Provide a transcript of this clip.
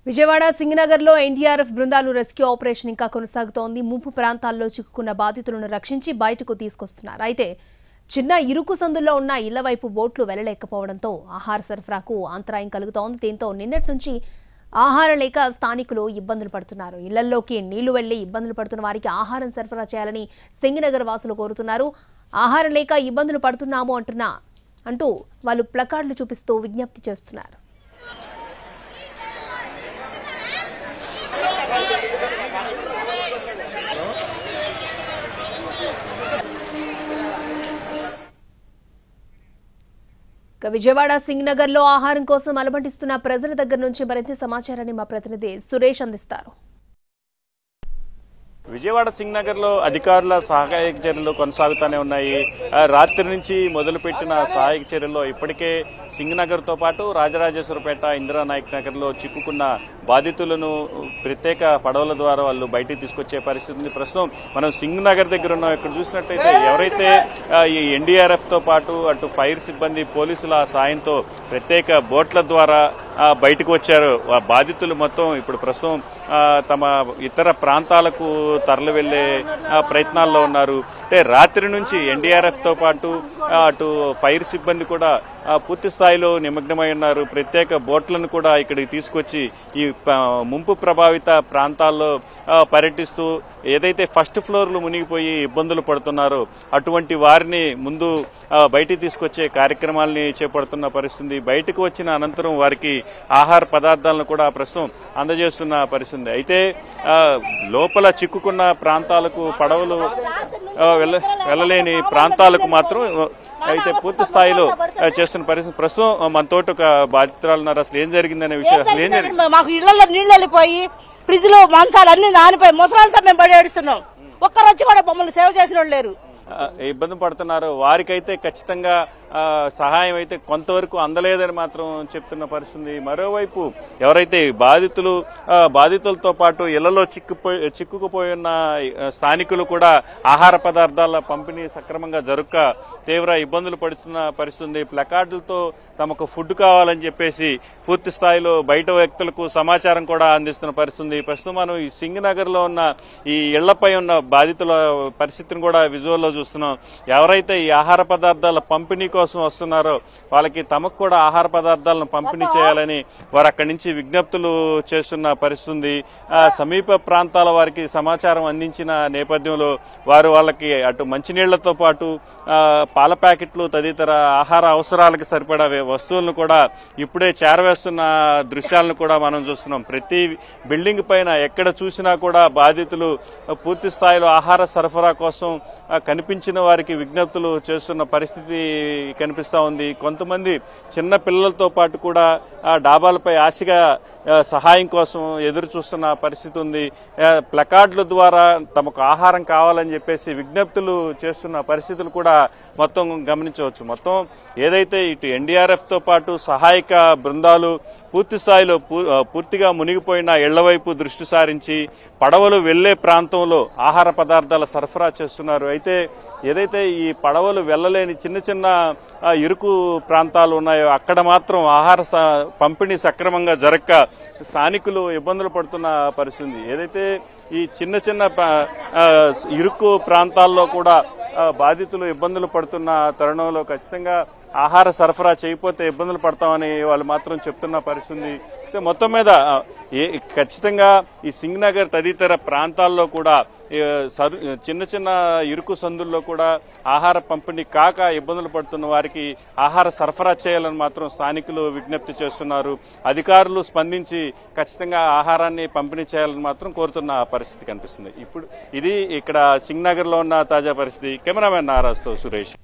Vijayawada సింగనగర్లో NDRF బృందాలు rescue operation ఇంకా కొనసాగుతోంది. ముంపు ప్రాంతాల్లో చిక్కుకున్న బాధితులను రక్షించి బయటకు తీసుకొస్తున్నారు. అయితే చిన్న ఇరుకు సందుల్లో ఉన్న ఇళ్ల వైపు బోట్లు వెళ్లలేకపోవడంతో ఆహార సరఫరాకు అంతరాయం కలుగుతోంది. దీంతో నిన్నటి నుంచి ఆహారం లేక స్థానికులు ఇబ్బందులు పడుతున్నారు. ఇళ్లలోకి నీళ్లు వెళ్లి ఇబ్బందులు పడుతున్న వారికి ఆహారం సరఫరా చేయాలని సింగనగర్ వాసులు కోరుతున్నారు. ఆహారం లేక ఇబ్బందులు పడుతున్నాము అంటూ వాళ్ళు ప్లకార్డులు చూపిస్తూ విజ్ఞప్తి చేస్తున్నారు. విజయవాడ సింగనగర్ లో ఆహారం కోసం అలమటిస్తున్న ప్రజల దగ్గర నుంచి మరింత సమాచారాన్ని మా ప్రతినిధి సురేష్ అందిస్తారు. విజయవాడ సింగనగర్ లో అధికారుల సహాయక చర్యలు కొనసాగుతూనే ఉన్నాయి. రాత్రి నుంచి మొదలుపెట్టిన సహాయక చర్యల్లో ఇప్పటికే సింగనగర్ తో పాటు రాజరాజేశ్వరపేట, ఇందిరానాయక్ నగర్ లో చిక్కుకున్న బాధితులను ప్రత్యేక పడవల ద్వారా వాళ్ళు బయటికి తీసుకొచ్చే పరిస్థితి ఉంది. ప్రస్తుతం మనం సింగనగర్ దగ్గర ఉన్నాం. ఇక్కడ చూసినట్టయితే ఎవరైతే ఈ ఎన్డీఆర్ఎఫ్ తో పాటు అటు ఫైర్ సిబ్బంది, పోలీసుల సాయంతో ప్రత్యేక బోట్ల ద్వారా బయటకు వచ్చారు బాధితులు మొత్తం ఇప్పుడు ప్రస్తుతం తమ ఇతర ప్రాంతాలకు తరలి వెళ్లే ప్రయత్నాల్లో ఉన్నారు. అంటే రాత్రి నుంచి ఎన్డీఆర్ఎఫ్ తో పాటు అటు ఫైర్ సిబ్బంది కూడా పూర్తి స్థాయిలో నిమగ్నమై ఉన్నారు. ప్రత్యేక బోట్లను కూడా ఇక్కడికి తీసుకొచ్చి ఈ ముంపు ప్రభావిత ప్రాంతాల్లో పర్యటిస్తూ ఏదైతే ఫస్ట్ ఫ్లోర్లు మునిగిపోయి ఇబ్బందులు పడుతున్నారో అటువంటి వారిని ముందు బయటికి తీసుకొచ్చే కార్యక్రమాలని చేపడుతున్న పరిస్థితి. బయటకు వచ్చిన అనంతరం వారికి ఆహార పదార్థాలను కూడా ప్రస్తుతం అందజేస్తున్న పరిస్థితి. అయితే లోపల చిక్కుకున్న ప్రాంతాలకు పడవలు వెళ్ళలేని ప్రాంతాలకు మాత్రం అయితే పూర్తి స్థాయిలో చేస్తున్న పరిస్థితి. ప్రస్తుతం మనతోటి ఒక బాధితురాలు ఉన్నారు. అసలు ఏం జరిగిందనే విషయం మాకు ఇళ్లలో నీళ్లు వెళ్ళిపోయి ఫ్రిడ్జ్ లో మాంసాలు అన్ని నానిపోయి ముసలాలతో మేము బడి ఏడుస్తున్నాం. ఒక్కరొచ్చి కూడా మమ్మల్ని సేవ చేసిన వాళ్ళు లేరు. ఇబ్బంది పడుతున్నారు. వారికైతే ఖచ్చితంగా సహాయం అయితే కొంతవరకు అందలేదని మాత్రం చెప్తున్న పరిస్థితి. మరోవైపు ఎవరైతే బాధితులతో పాటు ఇళ్లలో చిక్కుకుపోయి ఉన్న స్థానికులు కూడా ఆహార పదార్థాల పంపిణీ సక్రమంగా జరుగక తీవ్ర ఇబ్బందులు పడుతున్న పరిస్థితి. ప్లకార్డులతో తమకు ఫుడ్ కావాలని చెప్పేసి పూర్తి స్థాయిలో బయట వ్యక్తులకు సమాచారం కూడా అందిస్తున్న పరిస్థితి. ప్రస్తుతం మనం ఈ సింగనగర్ లో ఉన్న ఈ ఇళ్లపై ఉన్న బాధితుల పరిస్థితిని కూడా విజువల్లో చూస్తున్నాం. ఎవరైతే ఈ ఆహార పదార్థాల పంపిణీ కోసం వస్తున్నారో వాళ్ళకి తమకు కూడా ఆహార పదార్థాలను పంపిణీ చేయాలని వారు అక్కడి నుంచి విజ్ఞప్తులు చేస్తున్న పరిస్థితి. సమీప ప్రాంతాల వారికి సమాచారం అందించిన నేపథ్యంలో వారు వాళ్ళకి అటు మంచినీళ్లతో పాటు పాల ప్యాకెట్లు తదితర ఆహార అవసరాలకు సరిపడా వస్తువులను కూడా ఇప్పుడే చేరవేస్తున్న దృశ్యాలను కూడా మనం చూస్తున్నాం. ప్రతి బిల్డింగ్ పైన ఎక్కడ చూసినా కూడా బాధితులు పూర్తి స్థాయిలో ఆహార సరఫరా కోసం కనిపించిన వారికి విజ్ఞప్తులు చేస్తున్న పరిస్థితి కనిపిస్తా ఉంది. కొంతమంది చిన్న పిల్లలతో పాటు కూడా డాబాలపై ఆశగా సహాయం కోసం ఎదురు చూస్తున్న పరిస్థితి ఉంది. ప్లకార్డుల ద్వారా తమకు ఆహారం కావాలని చెప్పేసి విజ్ఞప్తులు చేస్తున్న పరిస్థితులు కూడా మొత్తం గమనించవచ్చు. మొత్తం ఏదైతే ఇటు ఎన్డీఆర్ఎఫ్ తో పాటు సహాయక బృందాలు పూర్తి స్థాయిలో పూర్తిగా మునిగిపోయిన ఇళ్ల వైపు దృష్టి సారించి పడవలు వెళ్లే ప్రాంతంలో ఆహార పదార్థాల సరఫరా చేస్తున్నారు. అయితే ఏదైతే ఈ పడవలు వెళ్లలేని చిన్న చిన్న ఇరుకు ప్రాంతాలు ఉన్నాయో అక్కడ మాత్రం ఆహార పంపిణీ సక్రమంగా జరగక స్థానికులు ఇబ్బందులు పడుతున్న పరిస్థితి. ఏదైతే ఈ చిన్న చిన్న ఇరుకు ప్రాంతాల్లో కూడా బాధితులు ఇబ్బందులు పడుతున్న తరుణంలో ఖచ్చితంగా ఆహార సరఫరా చేయకపోతే ఇబ్బందులు పడతామని వాళ్ళు మాత్రం చెప్తున్న పరిస్థితి. మొత్తం మీద ఖచ్చితంగా ఈ సింగనగర్ తదితర ప్రాంతాల్లో కూడా చిన్న చిన్న ఇరుకు సందుల్లో కూడా ఆహార పంపిణీ కాక ఇబ్బందులు పడుతున్న వారికి ఆహార సరఫరా చేయాలని మాత్రం స్థానికులు విజ్ఞప్తి చేస్తున్నారు. అధికారులు స్పందించి ఖచ్చితంగా ఆహారాన్ని పంపిణీ చేయాలని మాత్రం కోరుతున్న పరిస్థితి కనిపిస్తుంది. ఇప్పుడు ఇది ఇక్కడ సింగనగర్ లో ఉన్న తాజా పరిస్థితి. కెమెరామెన్ నారాజ్తో సురేష్.